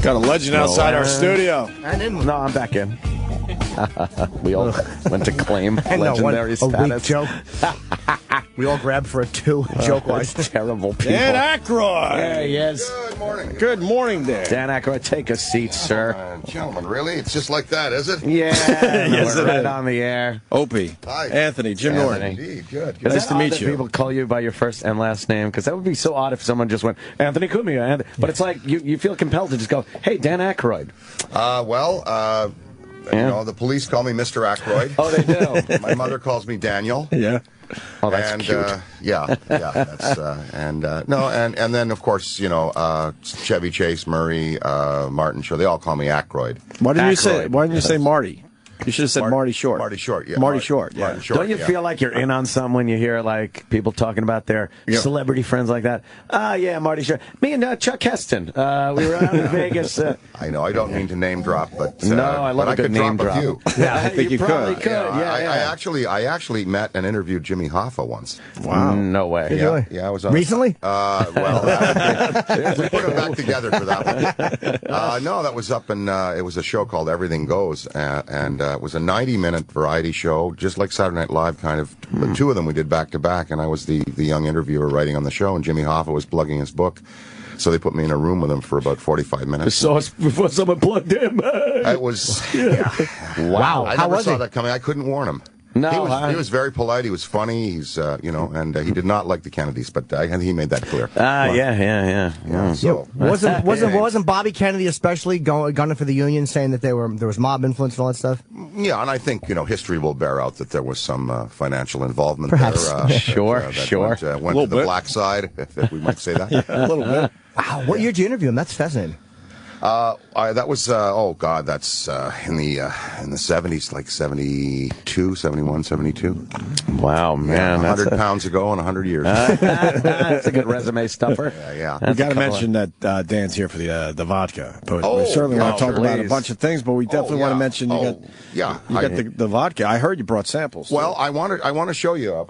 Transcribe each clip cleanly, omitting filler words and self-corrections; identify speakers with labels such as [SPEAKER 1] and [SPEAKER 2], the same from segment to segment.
[SPEAKER 1] Got a legend outside our studio.
[SPEAKER 2] No, I'm back in. We all went to claim legendary status.
[SPEAKER 3] A weak joke. We all grabbed for a 2 joke-wise.
[SPEAKER 2] Terrible people.
[SPEAKER 1] Dan Aykroyd.
[SPEAKER 2] There he is.
[SPEAKER 4] Good morning.
[SPEAKER 1] Good morning, Dan.
[SPEAKER 2] Dan Aykroyd, take a seat, sir.
[SPEAKER 4] Gentlemen, really? It's just like that, is it?
[SPEAKER 2] Yeah.
[SPEAKER 1] Yes,
[SPEAKER 2] we're
[SPEAKER 1] it
[SPEAKER 2] right
[SPEAKER 1] is.
[SPEAKER 2] on the air.
[SPEAKER 1] Opie.
[SPEAKER 4] Hi.
[SPEAKER 1] Anthony. Jim Norton.
[SPEAKER 4] Indeed, good.
[SPEAKER 2] Is
[SPEAKER 1] Nice
[SPEAKER 2] that
[SPEAKER 1] to
[SPEAKER 2] odd
[SPEAKER 1] meet
[SPEAKER 2] that
[SPEAKER 1] you.
[SPEAKER 2] People call you by your first and last name, because that would be so odd if someone just went, Anthony Cumia. But it's like you feel compelled to just go, hey, Dan Aykroyd.
[SPEAKER 4] You know, the police call me Mr. Aykroyd.
[SPEAKER 2] Oh, they do.
[SPEAKER 4] My mother calls me Daniel.
[SPEAKER 1] Yeah.
[SPEAKER 2] Oh, that's
[SPEAKER 4] And
[SPEAKER 2] cute.
[SPEAKER 4] that's and then of course, you know, Chevy Chase, Murray, Martin Short, they all call me Aykroyd.
[SPEAKER 1] Why didn't
[SPEAKER 2] Aykroyd.
[SPEAKER 1] you say Marty? You should have said Marty Short.
[SPEAKER 4] Marty Short, yeah.
[SPEAKER 1] Marty Short, yeah.
[SPEAKER 4] Martin Short,
[SPEAKER 2] Don't you
[SPEAKER 4] yeah.
[SPEAKER 2] feel like you're in on something when you hear like people talking about their celebrity friends like that? Yeah, Marty Short. Me and Chuck Heston. We were out in Vegas.
[SPEAKER 4] I know, I don't mean to name drop, but
[SPEAKER 2] No, I love
[SPEAKER 4] but
[SPEAKER 2] a good
[SPEAKER 4] could
[SPEAKER 2] name
[SPEAKER 4] drop
[SPEAKER 2] drop.
[SPEAKER 4] a few.
[SPEAKER 1] Yeah, I think you
[SPEAKER 2] probably
[SPEAKER 1] could.
[SPEAKER 2] could. Yeah,
[SPEAKER 4] I actually met and interviewed Jimmy Hoffa once.
[SPEAKER 1] Wow.
[SPEAKER 2] No way.
[SPEAKER 4] Yeah, I was on
[SPEAKER 3] Recently?
[SPEAKER 4] Well, we put them back together for that one. No, that was up in, it was a show called Everything Goes, and it was a 90-minute variety show, just like Saturday Night Live, kind of. But 2 of them we did back to back, and I was the young interviewer writing on the show, and Jimmy Hoffa was plugging his book. So they put me in a room with him for about 45 minutes.
[SPEAKER 2] Saw us before someone plugged him.
[SPEAKER 4] It was, yeah.
[SPEAKER 2] Wow.
[SPEAKER 4] I
[SPEAKER 3] How
[SPEAKER 4] never
[SPEAKER 3] was
[SPEAKER 4] saw
[SPEAKER 3] he?
[SPEAKER 4] that coming. I couldn't warn him.
[SPEAKER 2] No,
[SPEAKER 4] he was very polite. He was funny. He's, you know, and he did not like the Kennedys, but he made that clear.
[SPEAKER 2] Yeah.
[SPEAKER 4] So,
[SPEAKER 3] Wasn't Bobby Kennedy especially gunning for the Union, saying that there was mob influence and all that stuff?
[SPEAKER 4] yeah, and I think, you know, history will bear out that there was some financial involvement
[SPEAKER 3] Perhaps.
[SPEAKER 4] there.
[SPEAKER 2] Sure.
[SPEAKER 4] Went to the black side, if we might say that.
[SPEAKER 1] A little bit.
[SPEAKER 3] Wow, what year did you interview him? That's fascinating.
[SPEAKER 4] That was that's in the 70s, like 72, 71, 72.
[SPEAKER 2] Wow, man.
[SPEAKER 4] 100 pounds ago and 100 years.
[SPEAKER 2] That's a good resume stuffer.
[SPEAKER 4] Yeah.
[SPEAKER 1] We got to mention that Dan's here for the vodka. But
[SPEAKER 4] Oh,
[SPEAKER 1] we certainly want to
[SPEAKER 4] yeah,
[SPEAKER 1] talk about a
[SPEAKER 2] please.
[SPEAKER 1] bunch of things, but we definitely want to mention you got the vodka. I heard you brought samples.
[SPEAKER 4] Well, I want to show you.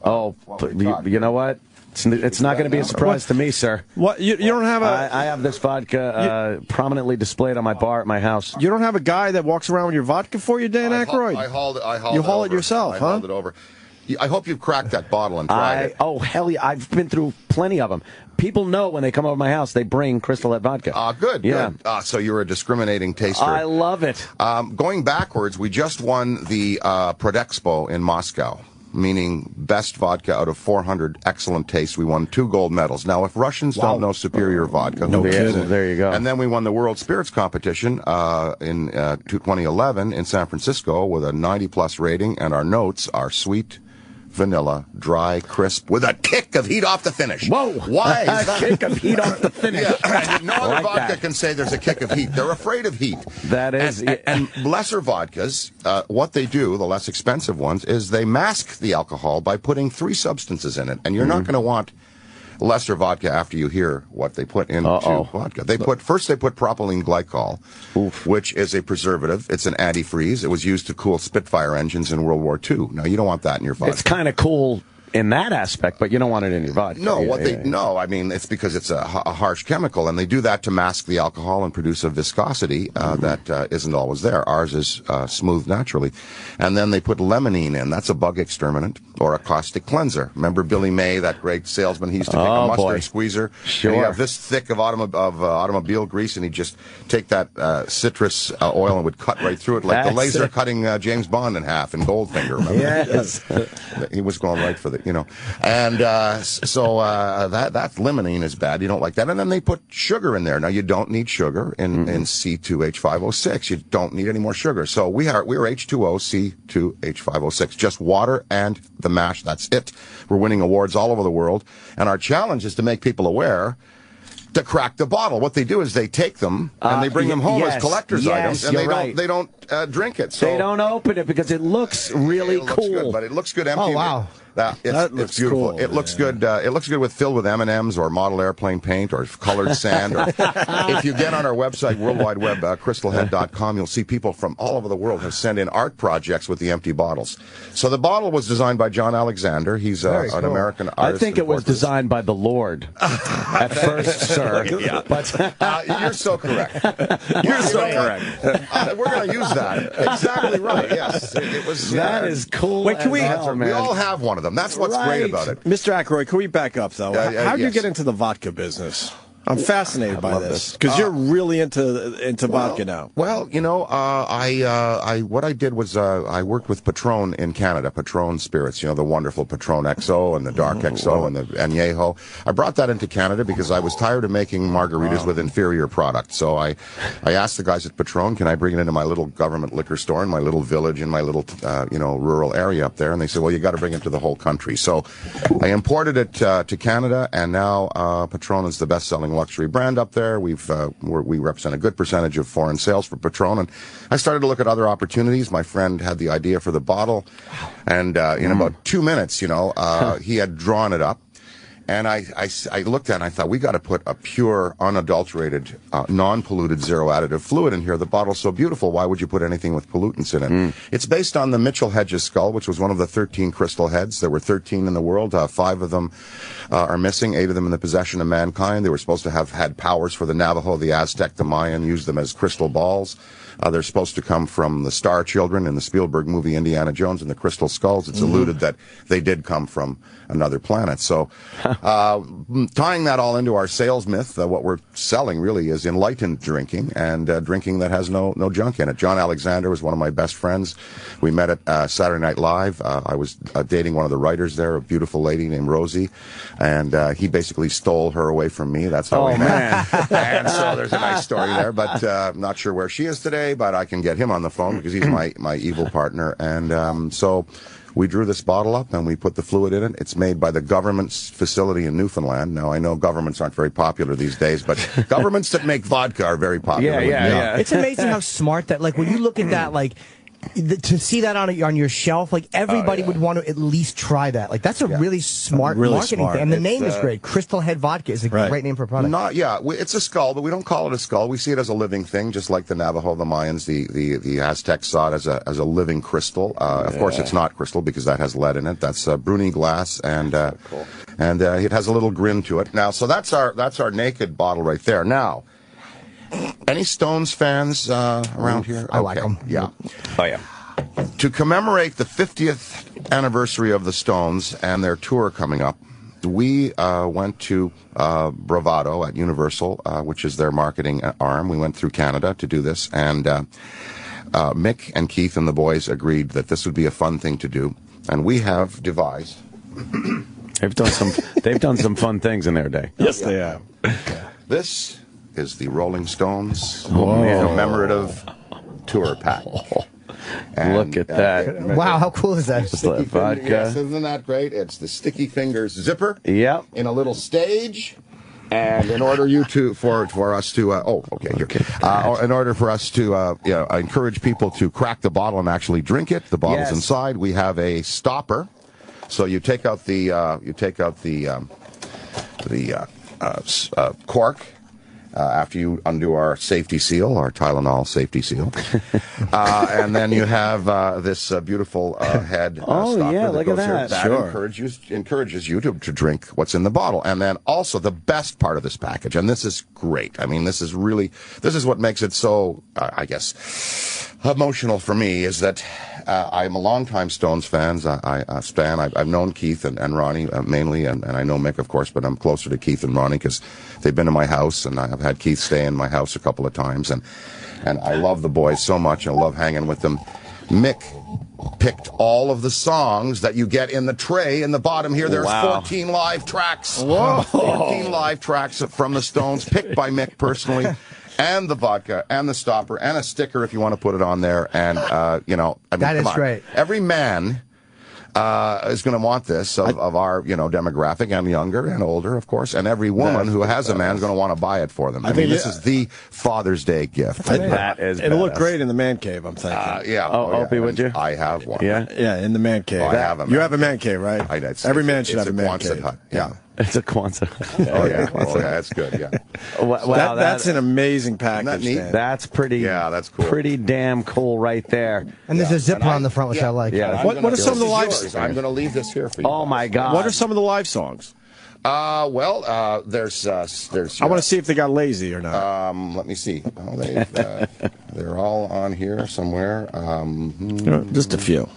[SPEAKER 2] You know what? It's not going to be a surprise to me, sir.
[SPEAKER 1] What you don't have
[SPEAKER 2] I have this vodka prominently displayed on my bar at my house.
[SPEAKER 1] you don't have a guy that walks around with your vodka for you, Dan Aykroyd?
[SPEAKER 4] I hauled
[SPEAKER 1] You
[SPEAKER 4] it
[SPEAKER 1] haul it
[SPEAKER 4] over.
[SPEAKER 1] yourself,
[SPEAKER 4] I
[SPEAKER 1] huh?
[SPEAKER 4] hauled it over. I hope you've cracked that bottle and tried it.
[SPEAKER 2] Oh, hell yeah. I've been through plenty of them. People know when they come over my house, they bring Crystal Head Vodka.
[SPEAKER 4] Good.
[SPEAKER 2] Yeah.
[SPEAKER 4] Good. So you're a discriminating taster.
[SPEAKER 2] I love it.
[SPEAKER 4] Going backwards, we just won the Prodexpo in Moscow, meaning best vodka out of 400 excellent tastes. We won 2 gold medals. Now, if Russians don't know superior vodka,
[SPEAKER 1] No
[SPEAKER 4] who
[SPEAKER 1] kidding.
[SPEAKER 4] cares?
[SPEAKER 2] There you go.
[SPEAKER 4] And then we won the World Spirits Competition in 2011 in San Francisco with a 90-plus rating, and our notes are sweet, vanilla, dry, crisp, with a kick of heat off the finish.
[SPEAKER 2] Whoa.
[SPEAKER 4] Why is that?
[SPEAKER 2] Kick of heat off the finish.
[SPEAKER 4] Yeah, no other
[SPEAKER 2] like
[SPEAKER 4] vodka
[SPEAKER 2] that.
[SPEAKER 4] can say there's a kick of heat. They're afraid of heat.
[SPEAKER 2] That is...
[SPEAKER 4] And lesser vodkas, what they do, the less expensive ones, is they mask the alcohol by putting 3 substances in it. And you're not going to want lesser vodka after you hear what they put into vodka. They put propylene glycol, which is a preservative. It's an antifreeze. It was used to cool Spitfire engines in World War II. Now, you don't want that in your vodka.
[SPEAKER 2] It's kind of cool in that aspect, but you don't want it in your vodka.
[SPEAKER 4] No, I mean, it's because it's a harsh chemical, and they do that to mask the alcohol and produce a viscosity that isn't always there. Ours is smooth naturally. And then they put limonene in. That's a bug exterminant or a caustic cleanser. Remember Billy May, that great salesman? He used to take a mustard squeezer.
[SPEAKER 2] Sure.
[SPEAKER 4] And he'd have this thick of automobile grease, and he'd just take that citrus oil and would cut right through it like the laser cutting James Bond in half in Goldfinger. Remember?
[SPEAKER 2] Yes.
[SPEAKER 4] He was going right for the, you know. And so that limonene is bad. You don't like that. And then they put sugar in there. Now, you don't need sugar in C2H5O6. You don't need any more sugar. So we're H2O, C2H5O6. Just water and the mash. That's it. We're winning awards all over the world. And our challenge is to make people aware to crack the bottle. What they do is they take them and they bring them home as collector's items, and they don't drink it. So
[SPEAKER 2] they don't open it because it looks really
[SPEAKER 4] it looks
[SPEAKER 2] cool.
[SPEAKER 4] good, but it looks good empty.
[SPEAKER 3] Oh, wow.
[SPEAKER 1] It's
[SPEAKER 4] beautiful.
[SPEAKER 1] Cool,
[SPEAKER 4] it looks good. It looks good filled with M&Ms or model airplane paint or colored sand. Or if you get on our website, World Wide Web, crystalhead.com, you'll see people from all over the world have sent in art projects with the empty bottles. So the bottle was designed by John Alexander. He's an American artist.
[SPEAKER 2] I think it was designed by the Lord at first, sir.
[SPEAKER 4] Yeah.
[SPEAKER 2] But
[SPEAKER 4] you're so correct. You're so correct. We're going to use that. Exactly right. Yes, it was.
[SPEAKER 2] That is cool.
[SPEAKER 1] Wait, can we
[SPEAKER 4] all have one of them. That's what's great about it.
[SPEAKER 1] Mr. Aykroyd, can we back up, though? How did you get into the vodka business? I'm fascinated by this because you're really into vodka now.
[SPEAKER 4] Well, you know, what I did was I worked with Patron in Canada, Patron Spirits, you know, the wonderful Patron XO and the Dark XO and the Añejo. I brought that into Canada because I was tired of making margaritas with inferior product. So I asked the guys at Patron, can I bring it into my little government liquor store in my little village in my little rural area up there? And they said, well, you got to bring it to the whole country. So I imported it to Canada, and now Patron is the best-selling luxury brand up there. We represent a good percentage of foreign sales for Patron, and I started to look at other opportunities. My friend had the idea for the bottle, and in about 2 minutes, he had drawn it up. And I looked at it and I thought, we got to put a pure, unadulterated, non-polluted, zero additive fluid in here. The bottle's so beautiful. Why would you put anything with pollutants in it? It's based on the Mitchell Hedges skull, which was one of the 13 crystal heads. There were 13 in the world. 5 of them are missing, 8 of them in the possession of mankind. They were supposed to have had powers for the Navajo, the Aztec, the Mayan, used them as crystal balls. They're supposed to come from the Star Children in the Spielberg movie Indiana Jones and the Crystal Skulls. It's alluded that they did come from another planet. So tying that all into our sales myth, what we're selling really is enlightened drinking, and drinking that has no junk in it. John Alexander was one of my best friends. We met at Saturday Night Live. I was dating one of the writers there, a beautiful lady named Rosie, and he basically stole her away from me. That's how we met. And so there's a nice story there, but I'm not sure where she is today, but I can get him on the phone because he's my evil partner. And so we drew this bottle up and we put the fluid in it. It's made by the government's facility in Newfoundland. Now, I know governments aren't very popular these days, but governments that make vodka are very popular.
[SPEAKER 3] Yeah. It's amazing how smart that, like, when you look at that, like, to see that on your shelf, like, everybody would want to at least try that. Like, that's a really smart marketing thing. And the name is great. Crystal Head Vodka is a great name for a product.
[SPEAKER 4] It's a skull, but we don't call it a skull. We see it as a living thing, just like the Navajo, the Mayans, the Aztecs saw it as a living crystal. Of course, it's not crystal because that has lead in it. That's Bruni glass, and cool. And it has a little grin to it. Now, so that's our naked bottle right there. Now, any Stones fans around here?
[SPEAKER 3] I like them.
[SPEAKER 4] Yeah.
[SPEAKER 2] Oh, yeah.
[SPEAKER 4] To commemorate the 50th anniversary of the Stones and their tour coming up, we went to Bravado at Universal, which is their marketing arm. We went through Canada to do this, and Mick and Keith and the boys agreed that this would be a fun thing to do, and we have devised.
[SPEAKER 2] They've done some fun things in their day.
[SPEAKER 1] Yes, they have.
[SPEAKER 4] This is the Rolling Stones commemorative tour pack. And,
[SPEAKER 2] look at that.
[SPEAKER 3] Wow, how cool is that?
[SPEAKER 2] Vodka.
[SPEAKER 4] Yes, isn't that great? It's the Sticky Fingers zipper.
[SPEAKER 2] Yep.
[SPEAKER 4] In a little stage. And in order for us to in order for us to encourage people to crack the bottle and actually drink it, the bottle's inside. We have a stopper. So you take out the cork. After you undo our safety seal, our Tylenol safety seal. And then you have this beautiful head stopper that goes here. That encourages you to drink what's in the bottle. And then also the best part of this package, and this is great. I mean, this is what makes it so, I guess, emotional for me, is that I'm a longtime Stones fan. I've known Keith and Ronnie mainly, and I know Mick, of course, but I'm closer to Keith and Ronnie because they've been to my house, and I've had Keith stay in my house a couple of times, and I love the boys so much. I love hanging with them. Mick picked all of the songs that you get in the tray in the bottom here. There's 14 live tracks. Whoa. 14 live tracks from the Stones, picked by Mick personally. And the vodka, and the stopper, and a sticker if you want to put it on there. And, that is great. Every man is going to want this of our, demographic, and younger and older, of course. And every woman who has a man is going to want to buy it for them. I mean, this is the Father's Day gift.
[SPEAKER 1] It'll look great in the man cave, I'm thinking.
[SPEAKER 2] Opie, would you?
[SPEAKER 4] I have one.
[SPEAKER 1] Yeah, in the man cave.
[SPEAKER 4] I have a man
[SPEAKER 1] You have a man cave, right? Every man should have a man cave.
[SPEAKER 4] Hut. Yeah.
[SPEAKER 2] It's a Kwanzaa.
[SPEAKER 4] That's good. Yeah.
[SPEAKER 2] Wow,
[SPEAKER 1] that's an amazing package.
[SPEAKER 4] Isn't that neat?
[SPEAKER 2] That's pretty.
[SPEAKER 4] Yeah, that's cool.
[SPEAKER 2] Pretty damn cool right there.
[SPEAKER 3] And there's a zipper on the front, which I like.
[SPEAKER 2] Yeah.
[SPEAKER 1] What are some of the live songs?
[SPEAKER 4] I'm going to leave this here for you.
[SPEAKER 2] Oh my God.
[SPEAKER 1] What are some of the live songs?
[SPEAKER 4] There's.
[SPEAKER 1] I want to see if they got lazy or not.
[SPEAKER 4] Let me see. They're all on here somewhere.
[SPEAKER 1] Just a few.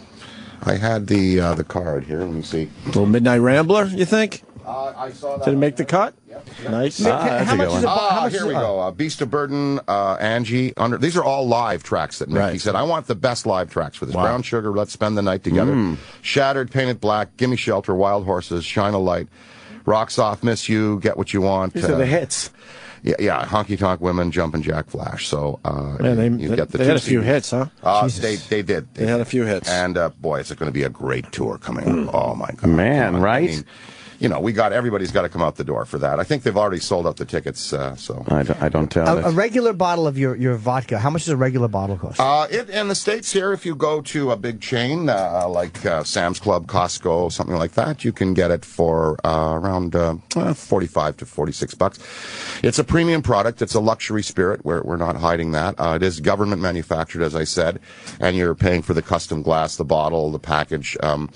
[SPEAKER 4] I had the card here. Let me see.
[SPEAKER 1] Little Midnight Rambler, you think?
[SPEAKER 4] I saw that.
[SPEAKER 1] Did it make the cut?
[SPEAKER 4] Yep.
[SPEAKER 1] Nice.
[SPEAKER 2] That's a good one.
[SPEAKER 4] Here we go. Beast of Burden, Angie. These are all live tracks that Nick. He said, I want the best live tracks for this. Brown Sugar, Let's Spend the Night Together. Shattered, Painted Black, Gimme Shelter, Wild Horses, Shine a Light, Rock Soft, Miss You, Get What You Want.
[SPEAKER 2] These are the hits.
[SPEAKER 4] Yeah, Honky Tonk Women, Jumpin' Jack Flash. So
[SPEAKER 1] you get they had a few hits, huh?
[SPEAKER 4] They did.
[SPEAKER 1] They had a few hits.
[SPEAKER 4] And boy, it's going to be a great tour coming up. Oh my God,
[SPEAKER 2] man, right?
[SPEAKER 4] I mean, everybody's got to come out the door for that. I think they've already sold out the tickets. So
[SPEAKER 2] I don't tell.
[SPEAKER 3] A regular bottle of your vodka. How much does a regular bottle cost?
[SPEAKER 4] In the States here, if you go to a big chain like Sam's Club, Costco, something like that, you can get it for around $45 to $46. It's a premium product. It's a luxury spirit. We're not hiding that. It is government manufactured, as I said, and you're paying for the custom glass, the bottle, the package, and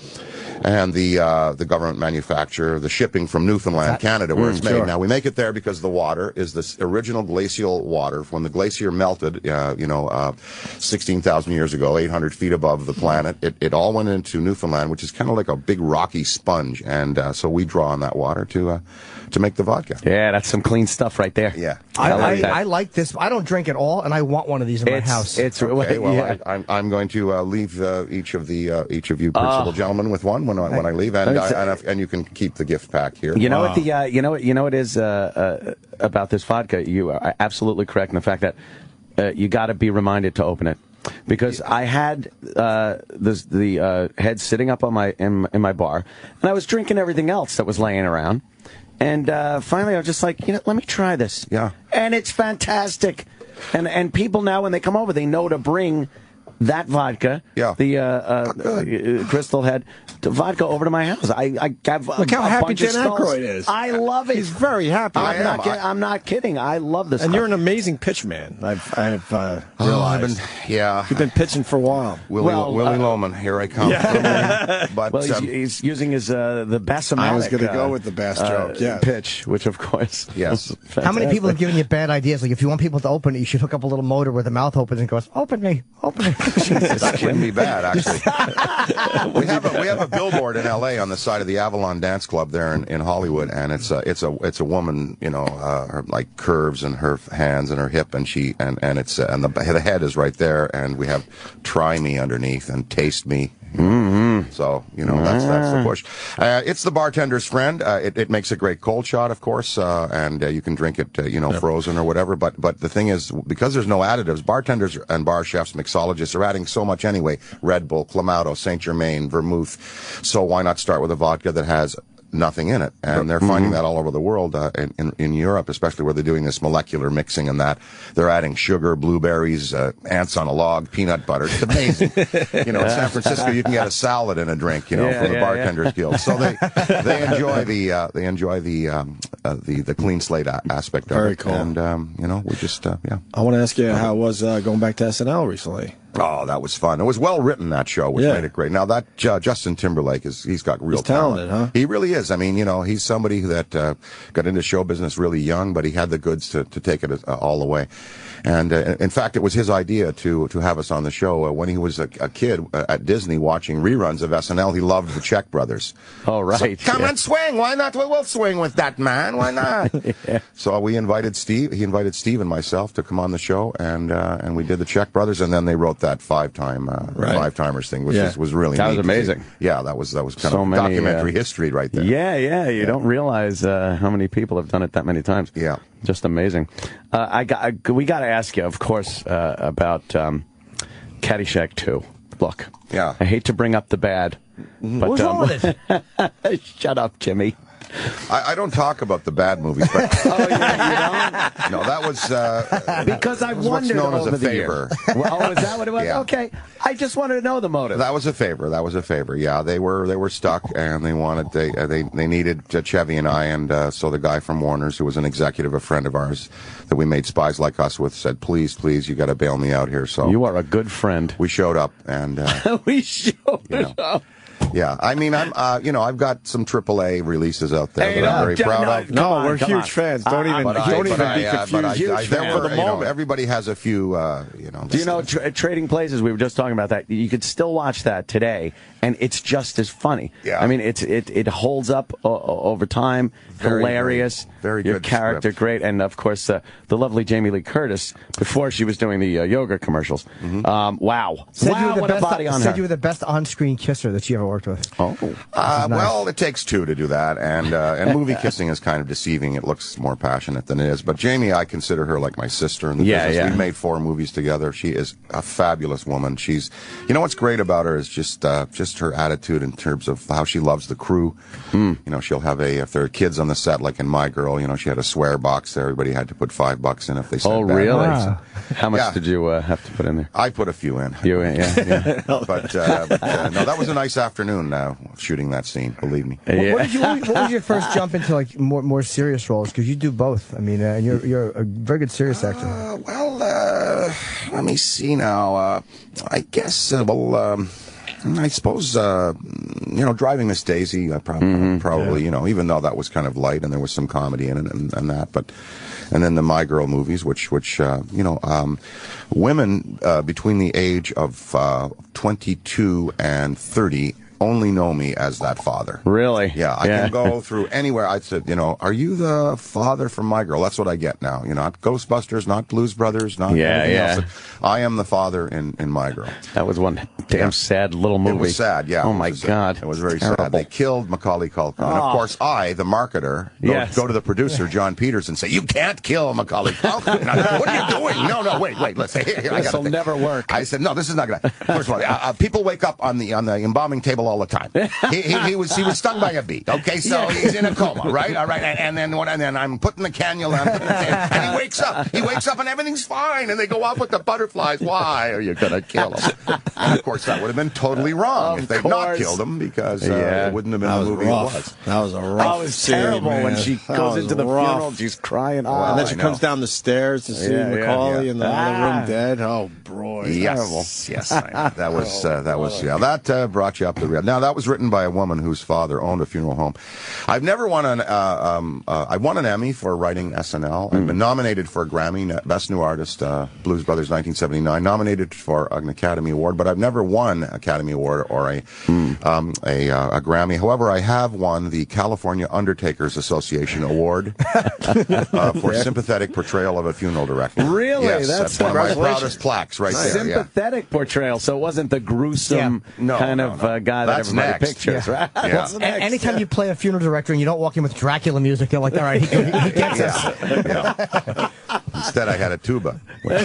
[SPEAKER 4] the government manufacturer. The shipping from Newfoundland, Canada, where it's made. Sure. Now, we make it there because the water is this original glacial water. When the glacier melted, 16,000 years ago, 800 feet above the planet, it all went into Newfoundland, which is kind of like a big rocky sponge. And so we draw on that water to make the vodka.
[SPEAKER 2] Yeah, that's some clean stuff right there.
[SPEAKER 4] Yeah.
[SPEAKER 3] I like this. I don't drink at all, and I want one of these in my house.
[SPEAKER 2] It's
[SPEAKER 4] okay. Well, I'm going to leave each of you principal gentlemen with one when I leave, and you can keep the gift pack here.
[SPEAKER 2] You know what it is about this vodka. You are absolutely correct in the fact that you got to be reminded to open it, because I had the head sitting up on in my bar, and I was drinking everything else that was laying around, and finally I was just like, let me try this.
[SPEAKER 4] Yeah,
[SPEAKER 2] and it's fantastic, and people now when they come over, they know to bring that vodka, the Crystal Head vodka, over to my house. I have
[SPEAKER 1] look how happy Dan Aykroyd is.
[SPEAKER 2] I love it.
[SPEAKER 1] He's very happy.
[SPEAKER 2] I'm not kidding. I love this.
[SPEAKER 1] And you're an amazing pitch man. I've realized. You've been pitching for a while.
[SPEAKER 4] Willie Loman, here I come.
[SPEAKER 1] Yeah.
[SPEAKER 4] But
[SPEAKER 2] he's using his the Bassomatic.
[SPEAKER 1] I was going to go with the bass joke. Yeah,
[SPEAKER 2] pitch, which of course.
[SPEAKER 4] Yes.
[SPEAKER 3] How many people have given you bad ideas? Like, if you want people to open it, you should hook up a little motor where the mouth opens and goes, "Open me, open me."
[SPEAKER 4] That wouldn't be bad, actually. we have a billboard in L.A. on the side of the Avalon Dance Club there in Hollywood, and it's a woman, her like curves in her hands and her hip, and the head is right there, and we have "Try Me" underneath and "Taste Me." Mm-hmm. So that's the push. It's the bartender's friend. It makes a great cold shot, of course, and you can drink it, frozen or whatever. But the thing is, because there's no additives, bartenders and bar chefs, mixologists are adding so much anyway. Red Bull, Clamato, Saint Germain, vermouth. So why not start with a vodka that has nothing in it? And they're finding that all over the world, in Europe, especially where they're doing this molecular mixing and that. They're adding sugar, blueberries, ants on a log, peanut butter. It's amazing. In San Francisco, you can get a salad in a drink, from the Bartenders Guild. So they enjoy the clean slate aspect of it.
[SPEAKER 1] Very cool.
[SPEAKER 4] And, we just,
[SPEAKER 1] I want to ask you how it was going back to SNL recently.
[SPEAKER 4] Oh, that was fun. It was well written, that show, which made it great. Now, that Justin Timberlake, he's got real
[SPEAKER 1] talented, huh?
[SPEAKER 4] He really is. I mean, he's somebody that got into show business really young, but he had the goods to take it all the way. And in fact, it was his idea to have us on the show. When he was a kid at Disney watching reruns of SNL, he loved the Czech Brothers.
[SPEAKER 2] Oh, right.
[SPEAKER 4] So, come and swing. Why not? We'll swing with that man. Why not? So we invited Steve. He invited Steve and myself to come on the show, and we did the Czech Brothers, and then they wrote that five-timers thing, which was really neat.
[SPEAKER 2] That was amazing.
[SPEAKER 4] Yeah, that was kind of documentary history right there.
[SPEAKER 2] Yeah. You don't realize how many people have done it that many times.
[SPEAKER 4] Yeah.
[SPEAKER 2] Just amazing. We got to ask you, of course, about Caddyshack 2. Look,
[SPEAKER 4] I
[SPEAKER 2] hate to bring up the bad, But,
[SPEAKER 3] What's wrong with
[SPEAKER 2] it? Shut up, Jimmy.
[SPEAKER 4] I don't talk about the bad movies, but
[SPEAKER 2] Oh, yeah, you don't?
[SPEAKER 4] no, that was
[SPEAKER 2] Because I've wondered
[SPEAKER 4] known as
[SPEAKER 2] over
[SPEAKER 4] a
[SPEAKER 2] the
[SPEAKER 4] favor.
[SPEAKER 2] years. Well, oh, is that what it was?
[SPEAKER 4] Yeah.
[SPEAKER 2] Okay, I just wanted to know the motive.
[SPEAKER 4] That was a favor. That was a favor. Yeah, they were stuck, and they needed Chevy and I, and so the guy from Warner's, who was an executive, a friend of ours, that we made Spies Like Us with, said, "Please, you got to bail me out here." So
[SPEAKER 2] you are a good friend.
[SPEAKER 4] we showed up, and
[SPEAKER 2] We showed up.
[SPEAKER 4] yeah, I mean, I've got some AAA releases out there
[SPEAKER 2] Hey,
[SPEAKER 4] that I'm very proud of.
[SPEAKER 1] No, we're huge fans. Don't even be confused. Huge fans.
[SPEAKER 4] Everybody has a few,
[SPEAKER 2] Do you know Trading Places? We were just talking about that. You could still watch that today, and it's just as funny.
[SPEAKER 4] Yeah.
[SPEAKER 2] I mean, it holds up over time. Hilarious.
[SPEAKER 4] Very
[SPEAKER 2] Your
[SPEAKER 4] good
[SPEAKER 2] character,
[SPEAKER 4] script.
[SPEAKER 2] great, and of course the lovely Jamie Lee Curtis before she was doing the yoga commercials. Wow!
[SPEAKER 3] Said
[SPEAKER 2] wow!
[SPEAKER 3] you were the
[SPEAKER 2] What
[SPEAKER 3] best,
[SPEAKER 2] a body on
[SPEAKER 3] said
[SPEAKER 2] her.
[SPEAKER 3] you were the best on-screen kisser that she ever worked with.
[SPEAKER 2] Oh.
[SPEAKER 3] Nice.
[SPEAKER 4] Well, it takes two to do that, and movie kissing is kind of deceiving. It looks more passionate than it is. But Jamie, I consider her like my sister in the business.
[SPEAKER 2] Yeah.
[SPEAKER 4] We've made 4 movies together. She is a fabulous woman. She's, what's great about her is just her attitude in terms of how she loves the crew. She'll have if there are kids on the set, like in My Girl, she had a swear box there. Everybody had to put $5 in if they said
[SPEAKER 2] Oh,
[SPEAKER 4] bad
[SPEAKER 2] really?
[SPEAKER 4] words.
[SPEAKER 3] Wow.
[SPEAKER 2] How much
[SPEAKER 4] Yeah.
[SPEAKER 2] did you have to put in there?
[SPEAKER 4] I put a few in.
[SPEAKER 2] Yeah.
[SPEAKER 4] But no, that was a nice afternoon shooting that scene, believe me.
[SPEAKER 3] What was your first jump into like more serious roles? Because you do both. I mean, and you're a very good serious actor.
[SPEAKER 4] Let me see now. I guess, I suppose, Driving Miss Daisy, probably, even though that was kind of light and there was some comedy in it and that, and then the My Girl movies, which women between the age of 22 and 30 only know me as that father.
[SPEAKER 2] Really?
[SPEAKER 4] Yeah, I can go through anywhere. I said, are you the father from My Girl? That's what I get now. Not Ghostbusters, not Blues Brothers, not anything else. I am the father in My Girl.
[SPEAKER 2] That was one damn sad little movie.
[SPEAKER 4] It was sad, yeah.
[SPEAKER 2] Oh, my God.
[SPEAKER 4] It was very
[SPEAKER 2] Terrible.
[SPEAKER 4] sad. They killed Macaulay Culkin. And, of course, I, the marketer, go to the producer, John Peters, and say, you can't kill Macaulay Culkin. What are you doing? No, wait. Let's say,
[SPEAKER 2] this will never work.
[SPEAKER 4] I said, no, this is not going to. First of all, people wake up on the embalming table all the time. He was stung by a bee. Okay, so he's in a coma, right? All right, and then I'm putting the cannula, and he wakes up, and everything's fine, and they go off with the butterflies. Why are you gonna kill him? And of course, that would have been totally wrong if they'd not killed him, because it wouldn't have been the movie it was.
[SPEAKER 1] That was a rough.
[SPEAKER 2] Oh, it's terrible when she goes into the funeral. She's crying.
[SPEAKER 1] And then she comes down the stairs to see Macaulay in the other room dead. Oh, boy.
[SPEAKER 4] Yes. That brought you up the real. Now, that was written by a woman whose father owned a funeral home. I've never won I won an Emmy for writing SNL. I've been nominated for a Grammy, Best New Artist, Blues Brothers 1979, nominated for an Academy Award, but I've never won an Academy Award or a Grammy. However, I have won the California Undertakers Association Award for sympathetic portrayal of a funeral director.
[SPEAKER 2] Really?
[SPEAKER 4] Yes,
[SPEAKER 2] That's
[SPEAKER 4] one of my proudest plaques right there.
[SPEAKER 2] Sympathetic portrayal, so it wasn't the gruesome guy that everybody pictures, right?
[SPEAKER 3] Yeah. Anytime you play a funeral director and you don't walk in with Dracula music, they're like, all right, he gets us.
[SPEAKER 4] Instead, I had a tuba.
[SPEAKER 3] I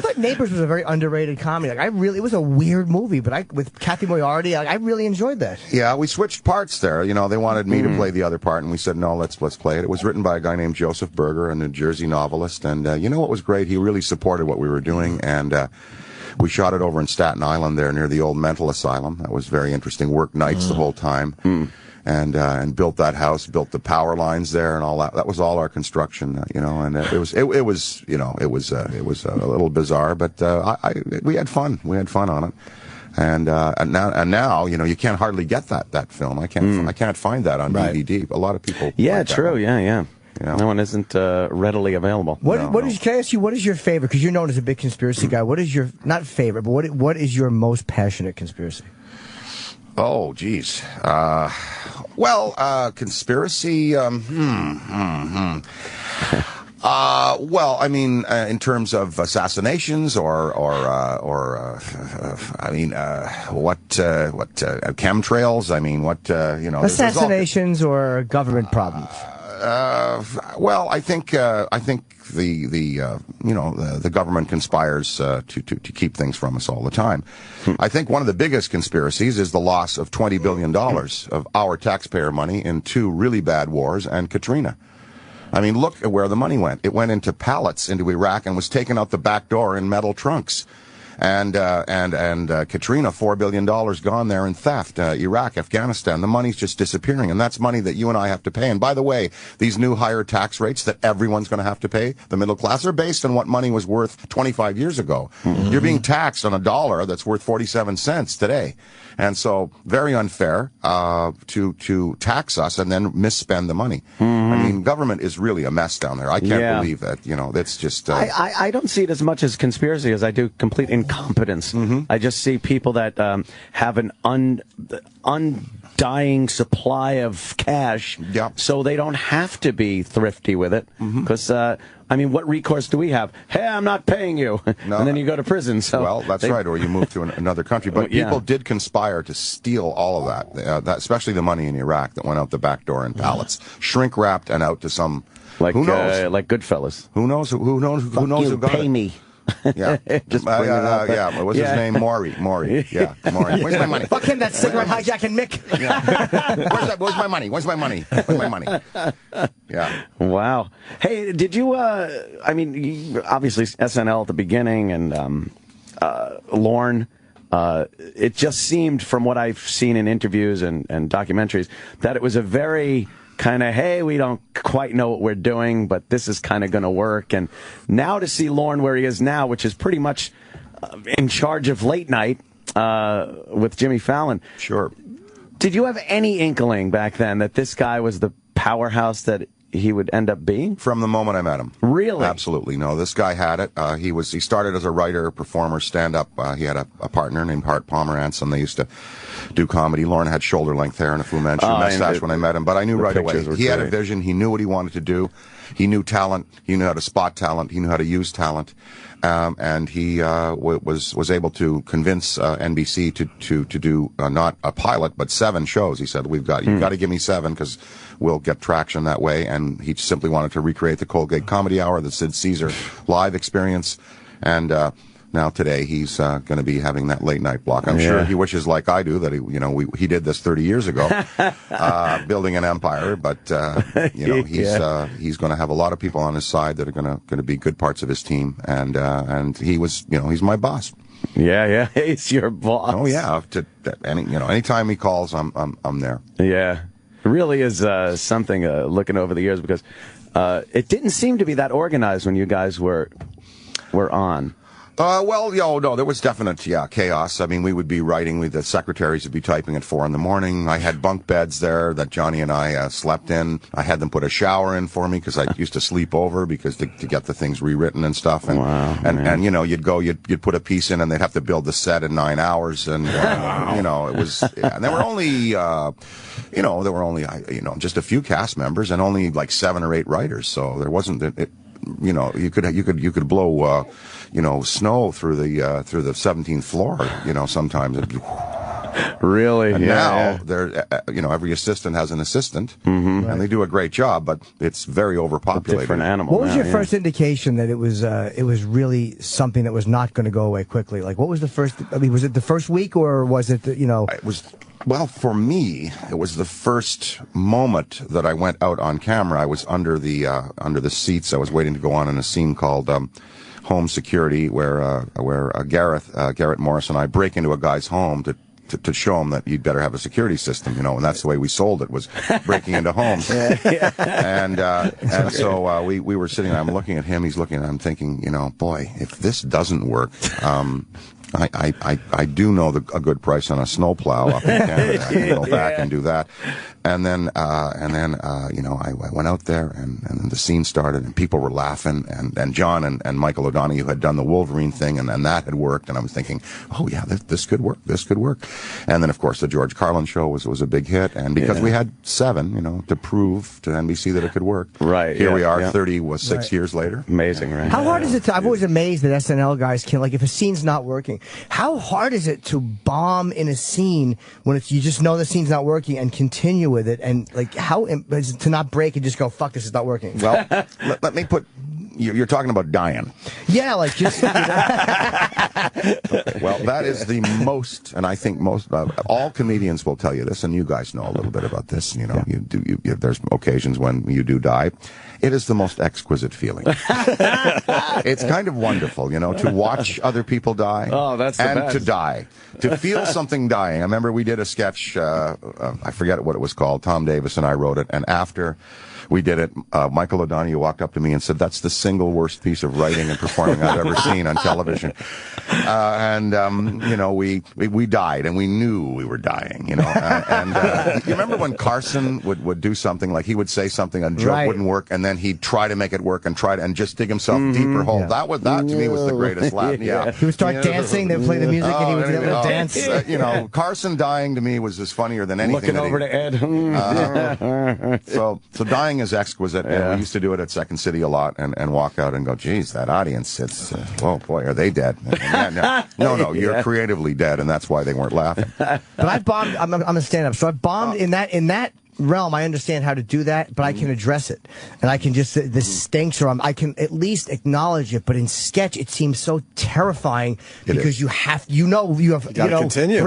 [SPEAKER 3] thought Neighbors was a very underrated comedy. Like, it was a weird movie, but with Kathy Moriarty, I really enjoyed that.
[SPEAKER 4] Yeah, we switched parts there. They wanted me to play the other part, and we said, no, let's play it. It was written by a guy named Joseph Berger, a New Jersey novelist, and you know what was great? He really supported what we were doing, and we shot it over in Staten Island there near the old mental asylum. That was very interesting. Worked nights the whole time. And built that house, built the power lines there, and all that. That was all our construction, And it was a little bizarre, but we had fun. We had fun on it, and now you can't hardly get that film. I can't find that on DVD. A lot of people.
[SPEAKER 2] True. Yeah. No one isn't readily available.
[SPEAKER 3] Can I ask you, what is your favorite? Because you're known as a big conspiracy guy. What is your not favorite, but what is your most passionate conspiracy?
[SPEAKER 4] Oh, geez. Conspiracy. Well, I mean, in terms of assassinations or chemtrails. I mean,
[SPEAKER 3] assassinations or government problems.
[SPEAKER 4] Well, I think the government conspires to keep things from us all the time. I think one of the biggest conspiracies is the loss of $20 billion of our taxpayer money in 2 really bad wars and Katrina. I mean, look at where the money went. It went into pallets into Iraq and was taken out the back door in metal trunks. And Katrina, $4 billion gone there in theft. Iraq, Afghanistan, the money's just disappearing. And that's money that you and I have to pay. And by the way, these new higher tax rates that everyone's going to have to pay, the middle class, are based on what money was worth 25 years ago. Mm-hmm. You're being taxed on a dollar that's worth 47 cents today. And so, very unfair to tax us and then misspend the money. Mm-hmm. I mean, government is really a mess down there. I can't believe that. You know, that's just.
[SPEAKER 2] I don't see it as much as conspiracy as I do complete incompetence. Mm-hmm. I just see people that have an undying supply of cash, so they don't have to be thrifty with it. Because I mean, what recourse do we have? Hey, I'm not paying you, no, and then you go to prison. So
[SPEAKER 4] well, that's right, or you move to another country. But people did conspire to steal all of that, especially the money in Iraq that went out the back door in pallets, shrink wrapped and out to some.
[SPEAKER 2] Who knows? Like Goodfellas.
[SPEAKER 4] Who knows? Who knows? Who knows who got
[SPEAKER 2] pay
[SPEAKER 4] it?
[SPEAKER 2] me.
[SPEAKER 4] Yeah,
[SPEAKER 2] just bring it up.
[SPEAKER 4] Yeah. What was his name? Maury. Yeah, Maury. Where's my money?
[SPEAKER 3] Fuck him, that cigarette hijacking Mick.
[SPEAKER 4] Yeah. Where's my money? Where's my money? Where's my money? Yeah.
[SPEAKER 2] Wow. Hey, did you? I mean, obviously SNL at the beginning and Lorne. It just seemed, from what I've seen in interviews and documentaries, that it was a very kind of, hey, we don't quite know what we're doing, but this is kind of going to work. And now to see Lorne where he is now, which is pretty much in charge of late night with Jimmy Fallon.
[SPEAKER 4] Sure.
[SPEAKER 2] Did you have any inkling back then that this guy was the powerhouse that he would end up being?
[SPEAKER 4] From the moment I met him.
[SPEAKER 2] Really?
[SPEAKER 4] Absolutely. No, this guy had it. He started as a writer, performer, stand-up. He had a partner named Hart Pomerantz, and they used to do comedy. Lorne had shoulder-length hair and a Fu Manchu mustache when I met him, but I knew right away. He had a vision. He knew what he wanted to do. He knew talent. He knew how to spot talent. He knew how to use talent. And he was able to convince NBC to do not a pilot but 7 shows. He said, you've got to give me 7 because we'll get traction that way. And he simply wanted to recreate the Colgate Comedy Hour, the Sid Caesar live experience. And now today he's going to be having that late night block. I'm sure he wishes, like I do, that he did this 30 years ago, building an empire. But he's going to have a lot of people on his side that are going to be good parts of his team. And he's my boss.
[SPEAKER 2] Yeah, he's your boss.
[SPEAKER 4] Oh yeah, anytime he calls, I'm there.
[SPEAKER 2] Yeah, it really is something looking over the years, because it didn't seem to be that organized when you guys were on.
[SPEAKER 4] No, there was definite, chaos. I mean, we would be writing, the secretaries would be typing at 4 a.m. I had bunk beds there that Johnny and I slept in. I had them put a shower in for me because I used to sleep over to get the things rewritten and stuff. And, you'd put a piece in and they'd have to build the set in 9 hours. And, it was, and there were only, just a few cast members and only like 7 or 8 writers. So there wasn't, you could blow, snow through the 17th floor, sometimes.
[SPEAKER 2] Really?
[SPEAKER 4] And now they're, every assistant has an assistant, and they do a great job, but it's very overpopulated.
[SPEAKER 2] Different animal.
[SPEAKER 3] What was your first indication that it was really something that was not going to go away quickly? Like, what was the first? I mean, was it the first week, or was it?
[SPEAKER 4] It was. Well, for me, it was the first moment that I went out on camera. I was under the seats. I was waiting to go on in a scene called Home Security, where Garrett Morris and I break into a guy's home to show him that you'd better have a security system, and that's the way we sold it, was breaking into homes. And so we were sitting there. I'm looking at him. He's looking at me. I'm thinking, boy, if this doesn't work. I do know a good price on a snowplow up in Canada. I can go back and do that. And then I went out there and then the scene started and people were laughing and John and Michael O'Donoghue had done the Wolverine thing and that had worked and I was thinking, oh yeah, this could work. This could work. And then of course the George Carlin show was a big hit, and because we had 7, to prove to NBC that it could work.
[SPEAKER 2] Right.
[SPEAKER 4] Here we are, 36 years later.
[SPEAKER 2] Amazing, right?
[SPEAKER 3] How hard is it I've always amazed that SNL guys can, like, if a scene's not working, How hard is it to bomb in a scene when you just know the scene's not working and continue with it? And like, how is it to not break and just go, fuck, this is not working?
[SPEAKER 4] Well, let me put. You're talking about dying.
[SPEAKER 3] Yeah, like just.
[SPEAKER 4] Okay, well, that is the most, and I think most all comedians will tell you this, and you guys know a little bit about this. You know, there's occasions when you do die. It is the most exquisite feeling. It's kind of wonderful, you know, to watch other people die.
[SPEAKER 2] Oh, that's the best.
[SPEAKER 4] To die, to feel something dying. I remember we did a sketch. I forget what it was called. Tom Davis and I wrote it, and after we did it, Michael O'Donoghue walked up to me and said, "That's the single worst piece of writing and performing I've ever seen on television." You know, we died, and we knew we were dying. You know, you remember when Carson would do something, like he would say something, a joke wouldn't work, and then he'd try to make it work and just dig himself deeper hole. Yeah. That to me was the greatest laugh. Yeah,
[SPEAKER 3] he would start dancing. They'd play the music, and he would be able to dance.
[SPEAKER 4] You know, Carson dying to me was just funnier than anything.
[SPEAKER 2] Looking over to Ed.
[SPEAKER 4] So dying is exquisite, and we used to do it at Second City a lot, and walk out and go, geez, that audience, it's, oh boy, are they dead? No, you're creatively dead, and that's why they weren't laughing.
[SPEAKER 3] But I've bombed, I'm a stand-up, so I've bombed in that realm. I understand how to do that, but I can address it, and I can just this stinks, or I can at least acknowledge it. But in sketch, it seems so terrifying because you have 3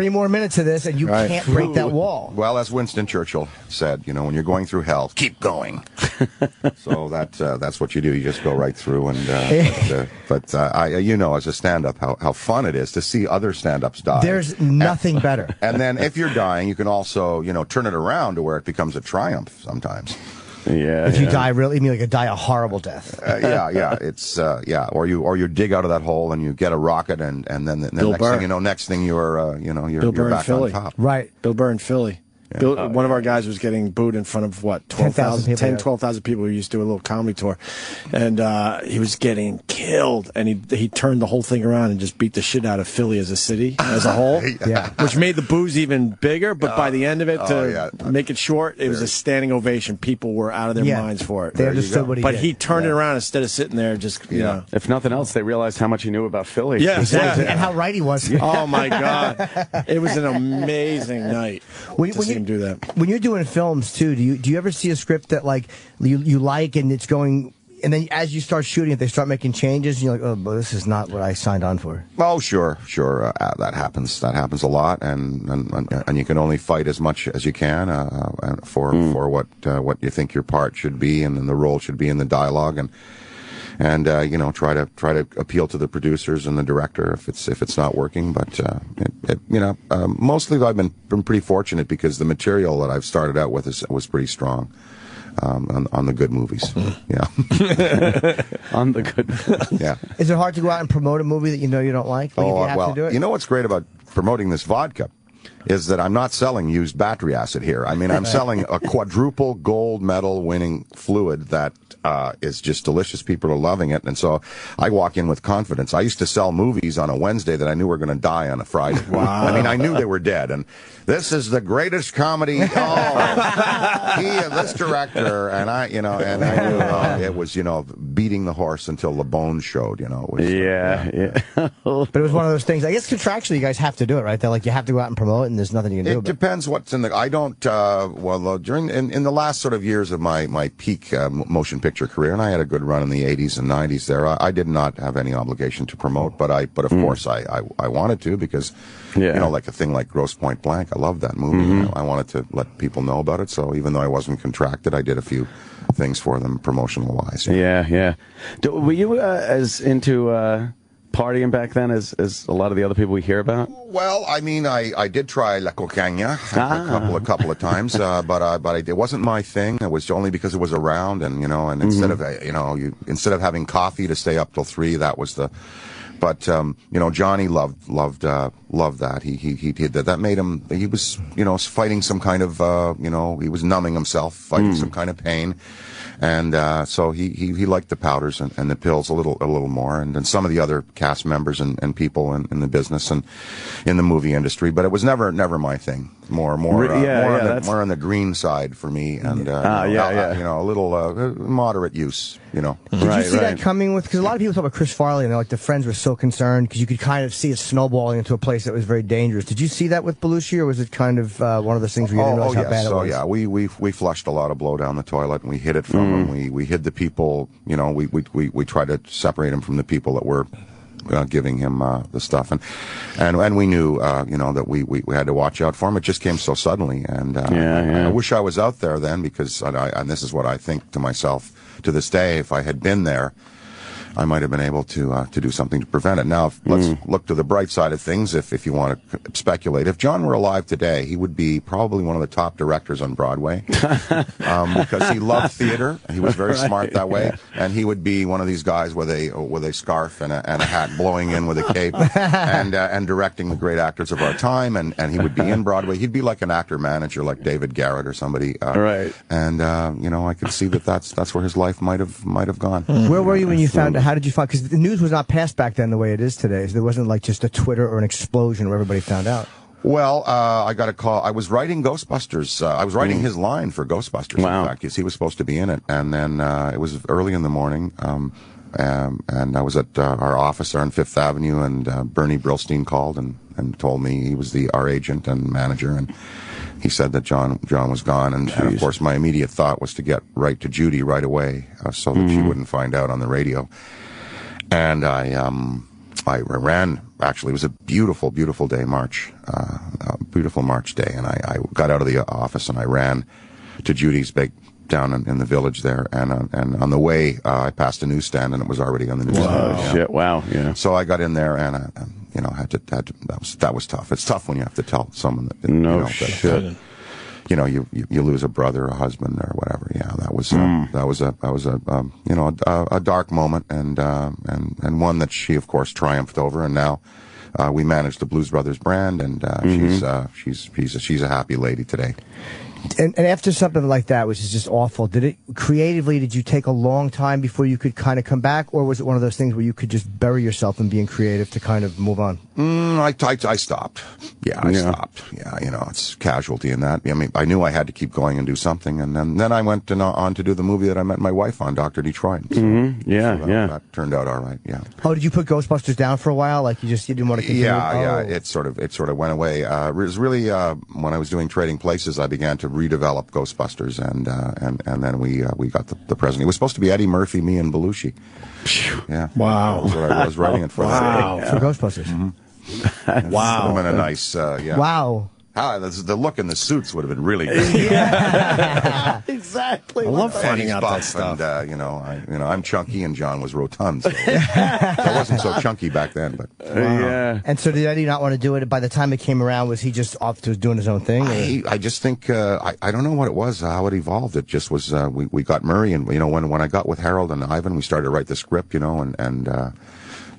[SPEAKER 3] more minutes of this, and you can't break that wall.
[SPEAKER 4] Well, as Winston Churchill said, you know, when you're going through hell, keep going. So that's what you do. You just go right through, and you know, as a stand-up, how fun it is to see other stand-ups die.
[SPEAKER 3] There's nothing better.
[SPEAKER 4] And then if you're dying, you can also, you know, turn it around to where it becomes a triumph sometimes.
[SPEAKER 3] Yeah. If you die really, you mean like die a horrible death.
[SPEAKER 4] It's or you dig out of that hole and you get a rocket, and then next thing you're back on top.
[SPEAKER 1] Right. Bill Burr in Philly. Yeah. One of our guys was getting booed in front of, 12,000 people who used to do a little comedy tour. And he was getting killed. And he turned the whole thing around and just beat the shit out of Philly as a city, as a whole. Which made the boos even bigger. But by the end of it, make it short, it was a standing ovation. People were out of their minds for it.
[SPEAKER 3] They understood what he did.
[SPEAKER 1] But he turned it around instead of sitting there just, you know.
[SPEAKER 2] If nothing else, they realized how much he knew about Philly.
[SPEAKER 1] Yeah, exactly.
[SPEAKER 3] And how right he was.
[SPEAKER 1] Oh, my God. It was an amazing night. Him do that.
[SPEAKER 3] When you're doing films too, do you ever see a script that like you like and it's going, and then as you start shooting it, they start making changes, and you're like, oh, but this is not what I signed on for?
[SPEAKER 4] Oh, sure, that happens. That happens a lot, and you can only fight as much as you can for what you think your part should be, and then the role should be in the dialogue, and you know, try to appeal to the producers and the director if it's not working. But mostly I've been pretty fortunate because the material that I've started out with was pretty strong on the good movies. Yeah,
[SPEAKER 2] on the good.
[SPEAKER 4] Yeah.
[SPEAKER 3] Is it hard to go out and promote a movie that you know you don't like? If you have to do it?
[SPEAKER 4] You know what's great about promoting this vodka is that I'm not selling used battery acid here. I mean, I'm selling a quadruple gold medal winning fluid that is just delicious. People are loving it. And so I walk in with confidence. I used to sell movies on a Wednesday that I knew were going to die on a Friday.
[SPEAKER 1] Wow.
[SPEAKER 4] I mean, I knew they were dead. And this is the greatest comedy. This director. And I knew it was, beating the horse until the bones showed, It was,
[SPEAKER 3] But it was one of those things. I guess contractually you guys have to do it, right? They're like, you have to go out and promote it, and there's nothing you can do.
[SPEAKER 4] It depends what's in the. I don't. During the last sort of years of my peak motion picture career, and I had a good run in the 80s and 90s. There, I did not have any obligation to promote, but of course I wanted to because like a thing like Grosse Pointe Blank. I love that movie.
[SPEAKER 2] Mm-hmm.
[SPEAKER 4] I wanted to let people know about it. So even though I wasn't contracted, I did a few things for them promotional wise.
[SPEAKER 2] Yeah. Were you as into partying back then as a lot of the other people we hear about?
[SPEAKER 4] Well, I mean, I did try La Cocaña a couple of times, but it wasn't my thing. It was only because it was around, and instead of instead of having coffee to stay up till 3, that was the. But Johnny loved that. He did that. That made him. He was fighting some kind of he was numbing himself, fighting some kind of pain. And so he liked the powders and the pills a little more, and some of the other cast members and people in the business and in the movie industry. But it was never my thing. more on the green side for me, and a little moderate use.
[SPEAKER 3] Did you see that coming with? Because a lot of people talk about Chris Farley, and they're like the friends were so concerned because you could kind of see it snowballing into a place that was very dangerous. Did you see that with Belushi, or was it kind of one of those things where you didn't realize how bad it was?
[SPEAKER 4] Yeah, we flushed a lot of blow down the toilet, and we hid it from him. We hid the people. We tried to separate him from the people that were giving him the stuff, and we knew that we had to watch out for him. It just came so suddenly, and I wish I was out there then, because and this is what I think to myself to this day. If I had been there, I might have been able to do something to prevent it. Now, let's look to the bright side of things. If you want to speculate, if John were alive today, he would be probably one of the top directors on Broadway, because he loved theater. He was very smart that way, and he would be one of these guys with a scarf and a hat, blowing in with a cape, and directing the great actors of our time. And he would be in Broadway. He'd be like an actor manager, like David Garrett or somebody.
[SPEAKER 2] Right.
[SPEAKER 4] And I could see that's where his life might have gone.
[SPEAKER 3] Where were you when you found out? How did you find? Because the news was not passed back then the way it is today. So there wasn't like just a Twitter or an explosion where everybody found out.
[SPEAKER 4] Well, I got a call. I was writing Ghostbusters. I was writing his line for Ghostbusters, in fact, because he was supposed to be in it. And then it was early in the morning, and I was at our office there on Fifth Avenue, and Bernie Brillstein called and told me he was our agent and manager, and he said that John was gone. And of course, my immediate thought was to get right to Judy right away, so that she wouldn't find out on the radio. And I ran. Actually, it was a beautiful, beautiful day, beautiful March day. And I got out of the office and I ran to Judy's down in the village there. And on the way, I passed a newsstand, and it was already on the newsstand.
[SPEAKER 2] Wow! Yeah. Shit! Wow! Yeah.
[SPEAKER 4] So I got in there, and had to. That was tough. It's tough when you have to tell someone that shit. You lose a brother, a husband, or whatever. Yeah, that was a dark moment, and one that she, of course, triumphed over. And now we manage the Blues Brothers brand, and she's a happy lady today.
[SPEAKER 3] And after something like that, which is just awful, did you take a long time before you could kind of come back, or was it one of those things where you could just bury yourself in being creative to kind of move on?
[SPEAKER 4] I stopped. Yeah, I stopped. Yeah, it's casualty in that. I mean, I knew I had to keep going and do something, and then I went on to do the movie that I met my wife on, Dr. Detroit. So, that turned out all right. Yeah.
[SPEAKER 3] Oh, did you put Ghostbusters down for a while? Like you didn't want to continue?
[SPEAKER 4] Yeah. It sort of went away. It was really when I was doing Trading Places, I began to redevelop Ghostbusters, and then we got the president. It was supposed to be Eddie Murphy, me, and Belushi. Yeah.
[SPEAKER 1] Wow.
[SPEAKER 4] That's what I was writing it for.
[SPEAKER 3] Wow. For Ghostbusters.
[SPEAKER 4] Mm-hmm.
[SPEAKER 1] Wow.
[SPEAKER 4] Been a nice.
[SPEAKER 3] Wow.
[SPEAKER 4] The look in the suits would have been really good.
[SPEAKER 3] Yeah. Exactly.
[SPEAKER 1] I love finding out that stuff.
[SPEAKER 4] And, I'm chunky, and John was rotund. So I wasn't so chunky back then. But
[SPEAKER 2] yeah.
[SPEAKER 3] And so did Eddie not want to do it? By the time it came around, was he just off to doing his own thing?
[SPEAKER 4] I just think I don't know what it was, how it evolved. It just was we got Murray, and when I got with Harold and Ivan, we started to write the script,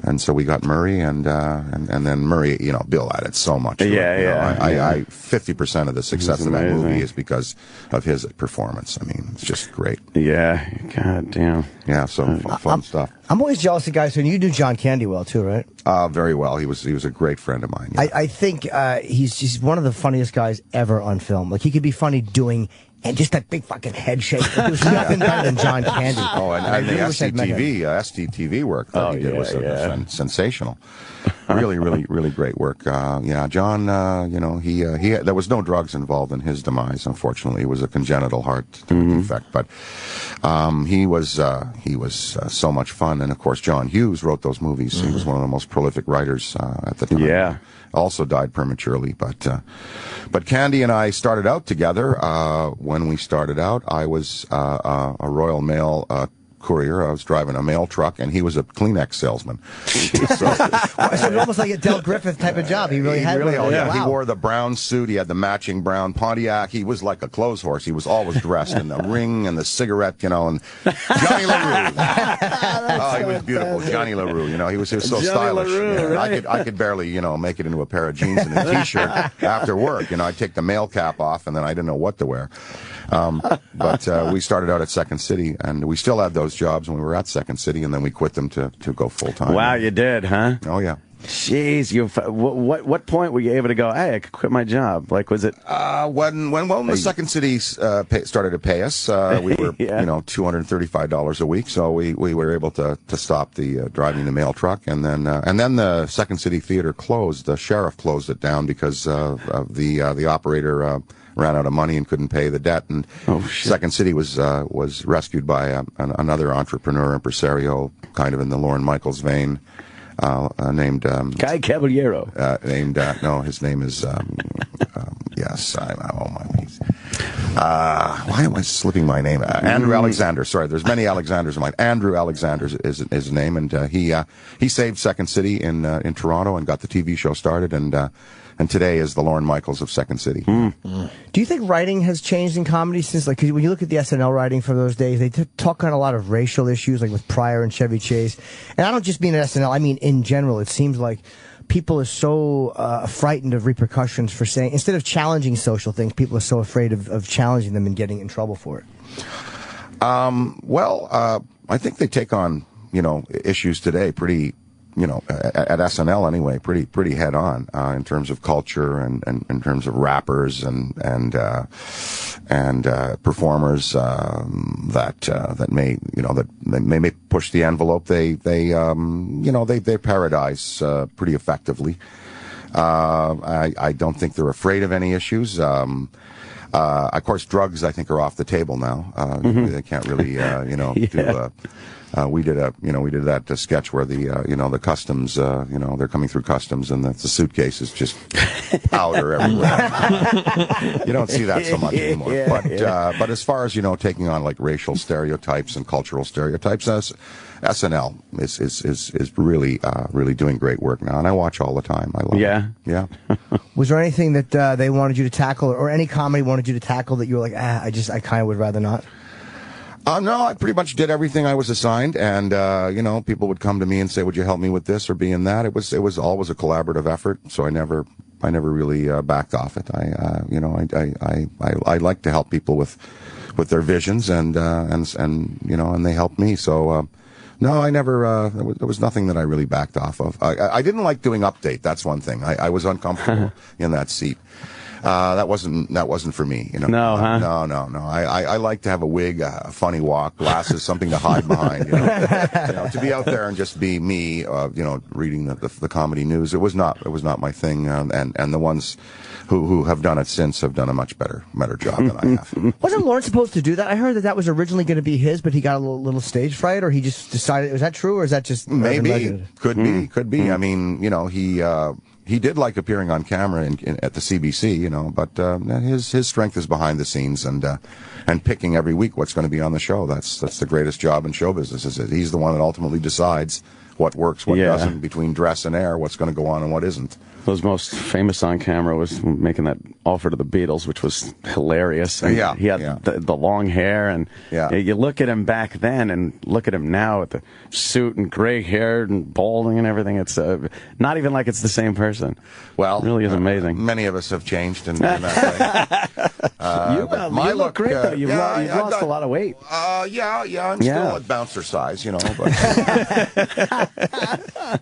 [SPEAKER 4] and so we got Murray, and then Murray, Bill added so much. 50% of the success of that movie is because of his performance. I mean, it's just great.
[SPEAKER 2] Yeah, god damn.
[SPEAKER 4] Yeah, so fun stuff.
[SPEAKER 3] I'm always jealous of guys, and you knew John Candy well too, right?
[SPEAKER 4] Very well. He was a great friend of mine. Yeah.
[SPEAKER 3] I think he's one of the funniest guys ever on film. Like he could be funny doing. And just that big fucking head shake. There's nothing better than John Candy.
[SPEAKER 4] Oh, and the STTV work that he did was sensational. Really, really, really great work. John, he there was no drugs involved in his demise, unfortunately. It was a congenital heart defect, but he was so much fun. And of course, John Hughes wrote those movies. He was one of the most prolific writers at the time.
[SPEAKER 2] Yeah.
[SPEAKER 4] Also died prematurely, but Candy and I started out together. When we started out, I was a Royal Mail courier. I was driving a mail truck, and he was a Kleenex salesman.
[SPEAKER 3] So almost like a Del Griffith type of job. He really had.
[SPEAKER 4] Wow. He wore the brown suit. He had the matching brown Pontiac. He was like a clothes horse. He was always dressed in the ring and the cigarette, and Johnny LaRue. He was beautiful, Johnny LaRue. He was so Johnny stylish.
[SPEAKER 2] LaRue, right?
[SPEAKER 4] I could barely, make it into a pair of jeans and a T-shirt after work. I'd take the mail cap off, and then I didn't know what to wear. But we started out at Second City, and we still had those jobs when we were at Second City, and then we quit them to go full time.
[SPEAKER 2] Wow, you did, huh?
[SPEAKER 4] Oh yeah.
[SPEAKER 2] Jeez, what point were you able to go, hey, I could quit my job? Like, was it?
[SPEAKER 4] When the Second City started to pay us, we were, $235 a week, so we were able to stop the driving the mail truck, and then the Second City Theater closed. The sheriff closed it down because the operator ran out of money and couldn't pay the debt, and Second City was rescued by another entrepreneur, impresario, kind of in the Lorne Michaels vein. Named
[SPEAKER 2] Guy Caballero.
[SPEAKER 4] No, his name is yes. Why am I slipping my name? Andrew Alexander. Sorry, there's many Alexanders in mine. Andrew Alexander is his name, and he saved Second City in Toronto and got the TV show started, and today is the Lorne Michaels of Second City.
[SPEAKER 3] Do you think writing has changed in comedy since, like, 'cause when you look at the SNL writing from those days, they talk on a lot of racial issues, like with Pryor and Chevy Chase. And I don't just mean at SNL, I mean in general. It seems like people are so frightened of repercussions for saying, instead of challenging social things, people are so afraid of challenging them and getting in trouble for it.
[SPEAKER 4] I think they take on, issues today pretty, at SNL anyway, pretty head on in terms of culture and in terms of rappers and performers that may push the envelope. They parodize pretty effectively. I don't think they're afraid of any issues. Of course, drugs I think are off the table now. They can't really do. We did that sketch where the customs, they're coming through customs and the suitcase is just powder everywhere. You don't see that so much anymore. But as far as, taking on like racial stereotypes and cultural stereotypes, SNL is really doing great work now, and I watch all the time. I love it. Yeah.
[SPEAKER 3] Was there anything that they wanted you to tackle, or any comedy wanted you to tackle that you were like, I kind of would rather not?
[SPEAKER 4] No, I pretty much did everything I was assigned, and people would come to me and say, "Would you help me with this or be in that?" It was always a collaborative effort, so I never really backed off it. I like to help people with their visions, and they helped me. So no, I never. There was nothing that I really backed off of. I didn't like doing Update. That's one thing. I was uncomfortable in that seat. That wasn't for me, No, No. I like to have a wig, a funny walk, glasses, something to hide behind, to be out there and just be me, reading the comedy news. It was not my thing, and the ones who have done it since have done a much better job than I have.
[SPEAKER 3] Wasn't Lawrence supposed to do that? I heard that was originally going to be his, but he got a little stage fright, or he just decided. Was that true, or is that just
[SPEAKER 4] maybe? Could be. I mean, he did like appearing on camera at the CBC, but his strength is behind the scenes and picking every week what's going to be on the show. That's the greatest job in show business. He's the one that ultimately decides what works, what doesn't, between dress and air, what's going to go on and what isn't.
[SPEAKER 2] Was most famous on camera was making that offer to the Beatles, which was hilarious. And he had the long hair, and you look at him back then and look at him now with the suit and gray hair and balding and everything. It's not even like it's the same person.
[SPEAKER 4] Well,
[SPEAKER 2] it really is amazing.
[SPEAKER 4] Many of us have changed in that way.
[SPEAKER 2] You look great, though. You've lost a lot of weight.
[SPEAKER 4] I'm still at bouncer size,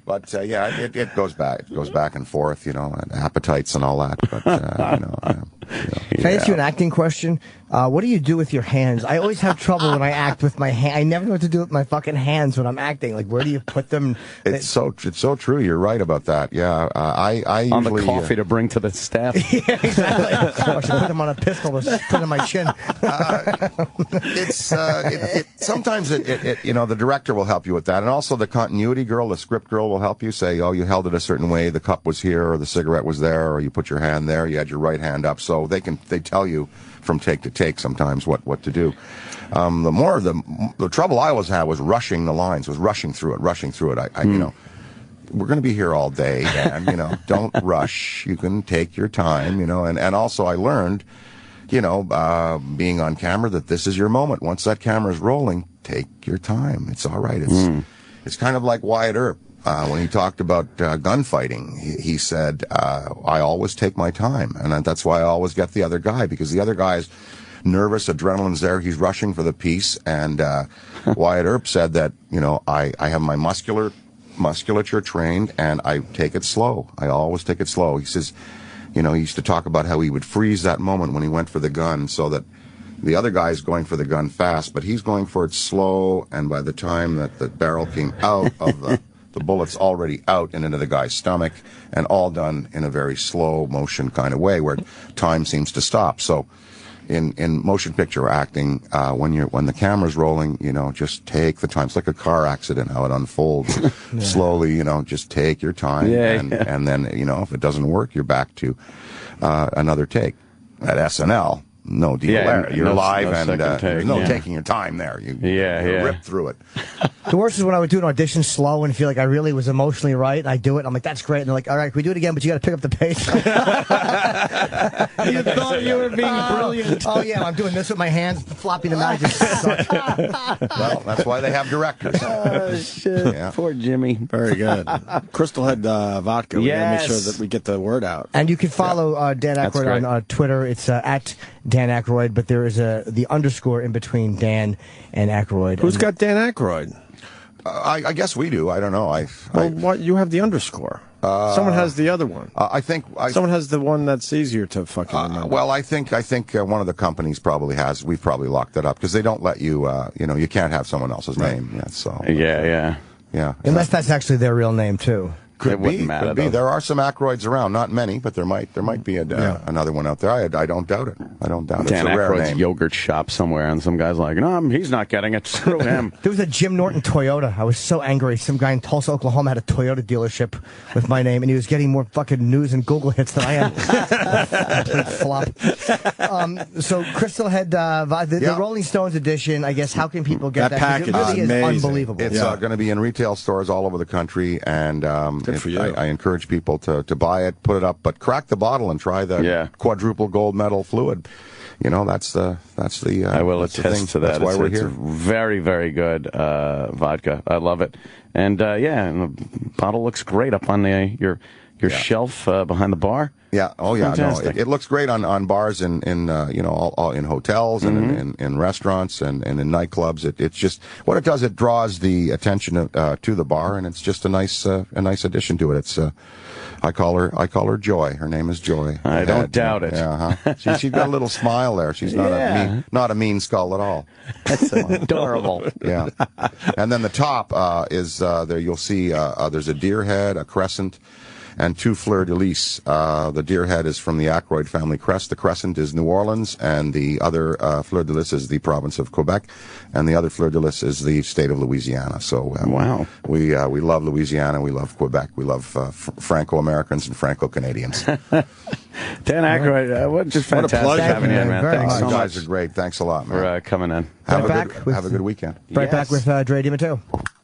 [SPEAKER 4] but it goes back. It goes back and forth, and appetites and all that. But
[SPEAKER 3] Can I ask you an acting question? What do you do with your hands? I always have trouble when I act with my hand. I never know what to do with my fucking hands when I'm acting. Like, where do you put them?
[SPEAKER 4] It's so true. You're right about that. Yeah, I usually
[SPEAKER 2] on the coffee to bring to the staff.
[SPEAKER 3] Yeah, exactly. I should put them on a pistol to put on my chin.
[SPEAKER 4] Sometimes the director will help you with that, and also the continuity girl, the script girl, will help you say, "Oh, you held it a certain way. The cup was here, or the cigarette was there, or you put your hand there. You had your right hand up." So they tell you from take to take sometimes what to do. The trouble I always had was rushing the lines, was rushing through it. We're going to be here all day, and don't rush. You can take your time, and also I learned, being on camera, that this is your moment. Once that camera's rolling, take your time. It's all right. It's kind of like Wyatt Earp. When he talked about gunfighting, he said, I always take my time. And that's why I always get the other guy, because the other guy is nervous, adrenaline's there, he's rushing for the piece. And Wyatt Earp said that, I have my muscular musculature trained, and I take it slow. I always take it slow. He says, he used to talk about how he would freeze that moment when he went for the gun so that the other guy's going for the gun fast, but he's going for it slow, and by the time that the barrel came out of the bullet's already out and into the guy's stomach, and all done in a very slow motion kind of way where time seems to stop. So in motion picture acting, when the camera's rolling, just take the time. It's like a car accident, how it unfolds slowly. Just take your time, and then if it doesn't work, you're back to another take. At SNL, no deal there. You're live, and there's no taking your time there. You rip through it.
[SPEAKER 3] The worst is when I would do an audition slow and feel like I really was emotionally right, and I do it, and I'm like, that's great. And they're like, all right, can we do it again, but you got to pick up the pace.
[SPEAKER 1] You thought you were being brilliant.
[SPEAKER 3] Oh, yeah, I'm doing this with my hands, flopping them out.
[SPEAKER 4] Well, that's why they have directors.
[SPEAKER 2] Oh, shit.
[SPEAKER 4] Yeah.
[SPEAKER 2] Poor Jimmy.
[SPEAKER 1] Very good. Crystal Head Vodka. We got to make sure that we get the word out.
[SPEAKER 3] And you can follow Dan Aykroyd on Twitter. It's at Dan Aykroyd, but there is the underscore in between Dan and Aykroyd.
[SPEAKER 1] Who's got Dan Aykroyd?
[SPEAKER 4] I guess we do. I don't know.
[SPEAKER 1] What? You have the underscore. Someone has the other one.
[SPEAKER 4] I think
[SPEAKER 1] someone has the one that's easier to fucking remember.
[SPEAKER 4] Well, I think one of the companies probably has. We've probably locked that up because they don't let you. You can't have someone else's name. Yeah. So. Yeah.
[SPEAKER 3] Unless that's actually their real name too.
[SPEAKER 4] Could be. There are some Aykroyds around. Not many, but there might be another one out there. I don't doubt it. I don't doubt it.
[SPEAKER 2] Dan
[SPEAKER 4] it's a rare
[SPEAKER 2] Aykroyd's
[SPEAKER 4] name.
[SPEAKER 2] yogurt shop somewhere, and some guy's like, no, he's not getting it. Screw him.
[SPEAKER 3] There was a Jim Norton Toyota. I was so angry. Some guy in Tulsa, Oklahoma had a Toyota dealership with my name, and he was getting more fucking news and Google hits than I had. Flop. So Crystal Head, the Rolling Stones edition, I guess, how can people get that?
[SPEAKER 1] Package
[SPEAKER 3] It really is
[SPEAKER 1] amazing.
[SPEAKER 3] unbelievable.
[SPEAKER 4] It's going to be in retail stores all over the country, and
[SPEAKER 1] Good for you.
[SPEAKER 4] I encourage people to buy it, put it up, but crack the bottle and try the quadruple gold medal fluid. That's the.
[SPEAKER 2] I will attest to that.
[SPEAKER 4] That's why we're
[SPEAKER 2] it's
[SPEAKER 4] here.
[SPEAKER 2] Very, very good vodka. I love it, and and the bottle looks great up on your shelf behind the bar.
[SPEAKER 4] Yeah. Oh, yeah.
[SPEAKER 2] Fantastic.
[SPEAKER 4] No, it looks great on bars and in all in hotels and in restaurants and in nightclubs. It's just what it does. It draws the attention to the bar, and it's just a nice addition to it. It's I call her Joy. Her name is Joy.
[SPEAKER 2] I don't doubt it.
[SPEAKER 4] Yeah. She's got a little smile there. She's not a mean skull at all.
[SPEAKER 2] That's adorable.
[SPEAKER 4] Yeah. And then the top is there. You'll see there's a deer head, a crescent, and 2 fleur-de-lis. The deer head is from the Aykroyd family crest. The crescent is New Orleans, and the other fleur-de-lis is the province of Quebec, and the other fleur-de-lis is the state of Louisiana. So
[SPEAKER 2] wow.
[SPEAKER 4] We love Louisiana. We love Quebec. We love Franco-Americans and Franco-Canadians.
[SPEAKER 2] Dan Aykroyd, what fantastic
[SPEAKER 1] pleasure
[SPEAKER 2] having you, man. Thanks so
[SPEAKER 4] You
[SPEAKER 2] much
[SPEAKER 4] guys are great. Thanks a lot, man.
[SPEAKER 2] For coming in.
[SPEAKER 4] Have a good weekend.
[SPEAKER 3] Right back with Dre DiMatteo.